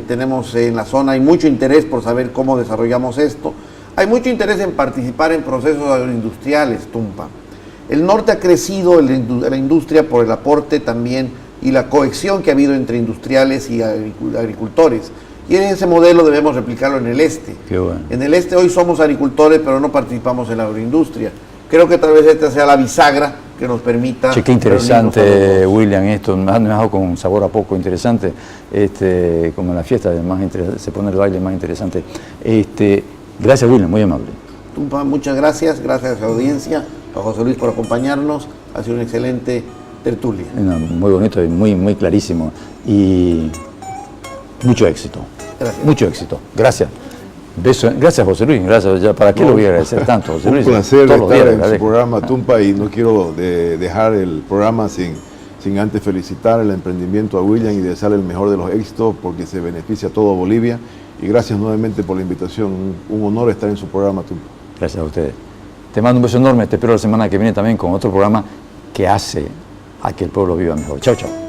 [SPEAKER 2] Tenemos en la zona, hay mucho interés por saber cómo desarrollamos esto. Hay mucho interés en participar en procesos agroindustriales, Tumpa. El norte ha crecido en la industria por el aporte también y la cohesión que ha habido entre industriales y agricultores. Y en ese modelo debemos replicarlo en el este.
[SPEAKER 1] Qué bueno.
[SPEAKER 2] En el este hoy somos agricultores, pero no participamos en la agroindustria. Creo que tal vez esta sea la bisagra que nos permita...
[SPEAKER 1] Che, qué interesante, William, esto me ha dejado con un sabor a poco interesante, como en la fiesta se pone el baile más interesante. Gracias, William, muy amable.
[SPEAKER 2] Tumpa, muchas gracias a la audiencia, a José Luis por acompañarnos, ha sido una excelente tertulia.
[SPEAKER 1] Muy bonito y muy clarísimo, y mucho éxito.
[SPEAKER 2] Gracias.
[SPEAKER 1] Mucho éxito, gracias. Beso. Gracias, José Luis, gracias. ¿Para qué lo voy a agradecer tanto, José Luis?
[SPEAKER 3] Un placer
[SPEAKER 1] Todos los
[SPEAKER 3] estar
[SPEAKER 1] días,
[SPEAKER 3] en su programa, Tumpa, y no quiero dejar el programa sin antes felicitar el emprendimiento a William y desearle el mejor de los éxitos, porque se beneficia a todo Bolivia. Y gracias nuevamente por la invitación. Un honor estar en su programa, Tumpa.
[SPEAKER 1] Gracias a ustedes. Te mando un beso enorme. Te espero la semana que viene también con otro programa que hace a que el pueblo viva mejor. Chao, chao.